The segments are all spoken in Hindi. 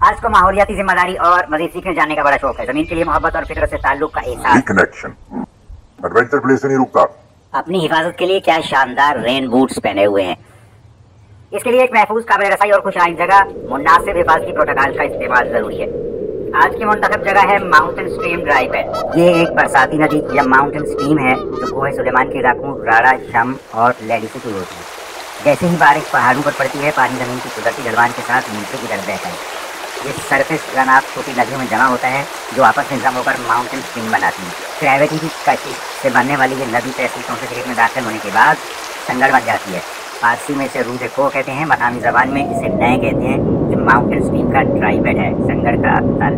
आज को माहौलियाती जिम्मेदारी और मजीद सीखने जाने का बड़ा शौक है। जमीन के लिए मोहब्बत और फितरत से ताल्लुक का एहसास। कनेक्शन एडवेंचर प्ले से नहीं रुकता। अपनी हिफाजत के लिए क्या शानदार रेन बूट्स पहने हुए हैं। इसके लिए एक महफूज, काबिल रसाई और खुशहाइन जगह, मुनासिब हिफाजती प्रोटोकॉल का इस्तेमाल जरूरी है। आज की मुंतखब जगह है माउंटेन स्ट्रीम ड्राइव है। ये एक बरसाती नदी या माउंटेन स्ट्रीम है जो कोहे सुलेमान के इलाकों राड़ा, शम और लेडी से शुरू होती है। जैसे ही बारिश पहाड़ों पर पड़ती है, पानी जमीन की कुदरती ढलवान के साथ नीचे की तरफ बहता है। ये सरफेस रनआफ छोटी नदियों में जमा होता है जो आपस में जम होकर माउंटेन स्ट्रीम बनाती है। ग्रेविटी की कशिश से बनने वाली ये नदी तहसीलों से खेत में दाखिल होने के बाद संगड़ बन जाती है। फारसी में इसे रूद खो कहते हैं, मकामी जबान में इसे नए कहते हैं। जो माउंटेन स्ट्रीम का ड्राई बेड है, संगड़ का तल।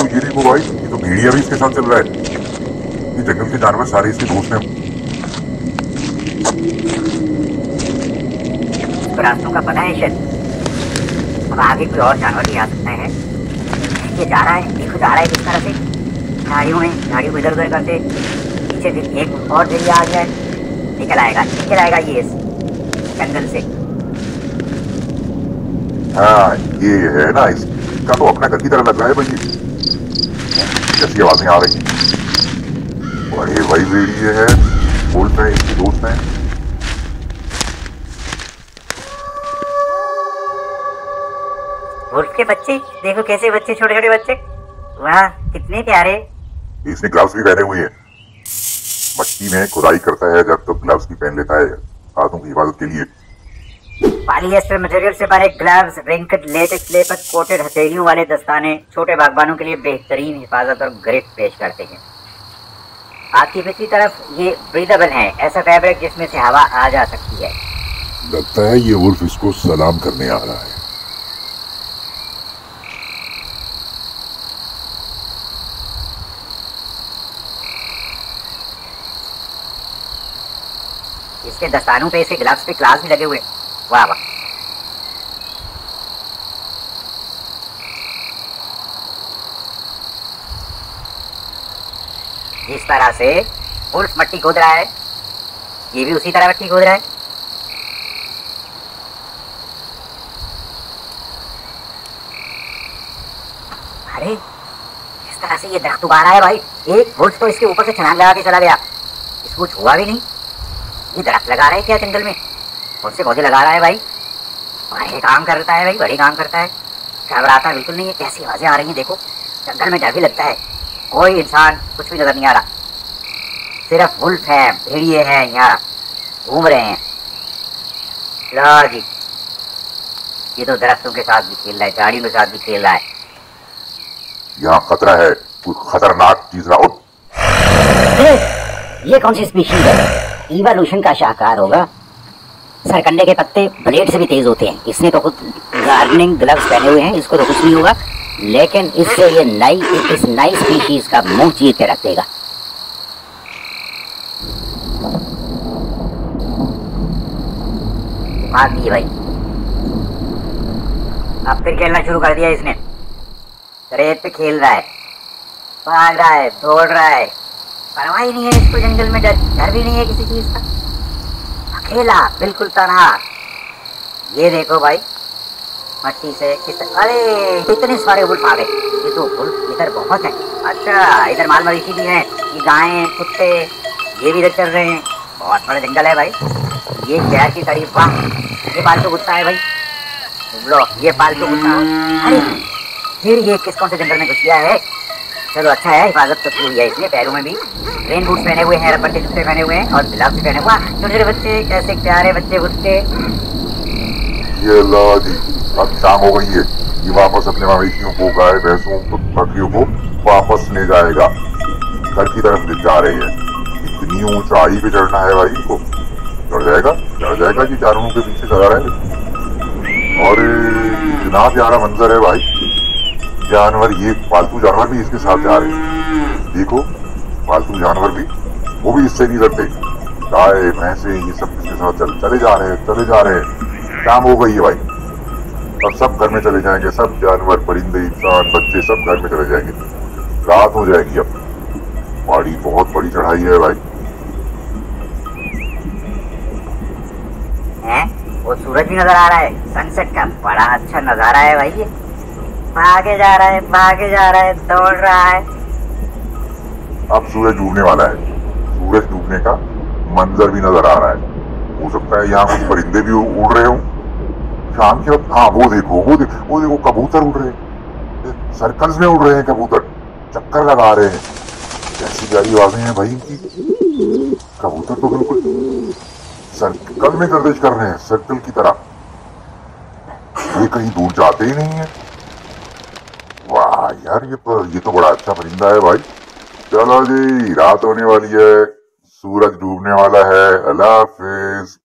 ये देखो भाई, ये तो भेड़िया भी इसके साथ चल रहा है। ये जंगल के जानवर सारे इसके दोस्त हैं। इसको रास्तों का पता है शायद। अब आगे कोई और जानवर भी आ सकता है। ये जा रहा है, देखो जा रहा है किस तरह से, झाड़ियों को इधर उधर करते। पीछे एक और भेड़िया आ गया है। निकल आएगा ये इस जंगल से। हाँ, ये है ना, इसका तो अपना घर की तरह लग रहा है भाई। कैसी आवाजें आ रही हैं। बड़े भाई भेड़िए हैं, बोल रहे हैं इसके दोस्त हैं। वुल्फ के बच्चे देखो, कैसे बच्चे, छोटे छोटे बच्चे, वाह कितने प्यारे। इसने ग्लव्स भी पहने हुए हैं। मट्टी में खुदाई करता है जब तो ग्लव्स भी पहन लेता है हाथों की हिफाजत के लिए। पॉलिएस्टर मटेरियल से बने ग्लव्स, रिंकड लेटेक्स लेपर कोटेड हथेलियों वाले दस्ताने छोटे बागबानों के लिए बेहतरीन हिफाजत और ग्रिप पेश करते हैं। आपकी पिछली तरफ ये ब्रीदेबल है, ऐसा फैब्रिक जिसमें से हवा आ जा सकती है। लगता है ये वुल्फ इसको सलाम करने आ रहा है। इसके दस्तानों पे, इसे ग्लव्स पे क्लास भी लगे हुए। वाह वाह। जिस तरह से वुल्फ मट्टी खोद रहा है, ये भी उसी तरह मट्टी खोद रहा है। अरे जिस तरह से ये दरख्त उगा रहा है भाई, एक वुल्फ तो इसके ऊपर से छलांग लगा के चला गया, इसको छुआ भी नहीं। ये दरख्त लगा रहा है क्या जंगल में? उससे पौधे लगा रहा है भाई। बड़े काम करता है भाई, बड़े काम करता है। घबराता बिल्कुल नहीं है। कैसी आवाजें आ रही हैं देखो। जंगल में डर भी लगता है। कोई इंसान कुछ भी नजर नहीं आ रहा, सिर्फ वुल्फ है, भेड़िए हैं, यहाँ घूम रहे हैं। ला जी, ये तो दरख्तों के साथ भी खेल रहा है, झाड़ियों के साथ भी खेल रहा है। यहाँ खतरा है, कोई खतरनाक चीज ना उठ। ये कौन सी स्पीशीज है? इवोल्यूशन का शाहकार होगा। सरकंडे के पत्ते ब्लेड से भी तेज होते हैं। इसने तो खुद गार्डनिंग ग्लव्स पहने हुए हैं, इसको तो कुछ नहीं होगा, लेकिन इससे ये इस नई स्पीशीज का मुंह चीर के रख देगा। भाग दिए भाई। अब फिर खेलना शुरू कर दिया इसने। रेत पे खेल रहा है, भाग रहा है, दौड़ रहा है, परवाह ही नहीं है इसको। जंगल में डर भी नहीं है किसी चीज का। अकेला, बिल्कुल तनहा। ये देखो भाई, मट्टी से अरे कितने सारे वुल्फ आ गए। ये तो वुल्फ इधर बहुत है। अच्छा, इधर माल मवेशी भी हैं, ये गायें, कुत्ते, ये भी इधर चल रहे हैं। बहुत बड़ा जंगल है भाई। ये शहर की करीब, वाह, ये पालतू कुत्ता है भाई। लो, ये पालतू कुत्ता। अरे फिर ये किस कौन से जंगल में घुस गया है? चलो अच्छा है, हिफाजत तो की है इसने। पैरों में भी रेन बूट्स पहने हुए हैं, रबर के जूते पहने हुए हैं और ग्लव्स भी पहने हुए। छोटे छोटे बच्चे, कैसे प्यारे बच्चे बुच्चे। ये ला जी, अब शाम हो गई है। ये वापस अपने मवेशियों को, गाय भैंसों बकरियों को वापस ले जाएगा। घर की तरफ ले जा रहे हैं। इतनी ऊंचाई पे चढ़ना है भाई इनको। चढ़ जाएगा जी, जानवरों के पीछे चला रहा है। और इतना प्यारा मंजर है भाई। जानवर, ये पालतू जानवर भी इसके साथ जा रहे हैं। देखो, पालतू जानवर भी, वो भी इससे नहीं डरते। गाय भैंसे ये सब इसके साथ चले जा रहे हैं। शाम हो गई है भाई, अब सब घर में चले जाएंगे, सब जानवर, परिंदे, इंसान, बच्चे सब घर में चले जाएंगे, रात हो जाएगी। अब पहाड़ी बहुत बड़ी चढ़ाई है भाई। हैं? वो सूरज भी नजर आ रहा है, सनसेट का बड़ा अच्छा नजारा है भाई ये। भागे जा रहा है, भागे जा रहा है, दौड़ रहा है। अब सूरज डूबने वाला है, सूरज डूबने का मंजर भी नजर आ रहा है। हो सकता है यहाँ कुछ परिंदे भी उड़ रहे हो शाम के वक्त। हाँ वो देखो, वो देखो कबूतर उड़ रहे हैं, सर्कल्स में उड़ रहे हैं कबूतर, चक्कर लगा रहे हैं। कैसी प्यारी आवाजें हैं भाई इनकी। कबूतर तो बिल्कुल सर्कल में गर्दिश कर रहे हैं, सर्कल की तरह। ये कहीं दूर जाते ही नहीं है। वाह यार, ये तो बड़ा अच्छा परिंदा है भाई। चलो जी, रात होने वाली है, सूरज डूबने वाला है। अल्लाह हाफिज।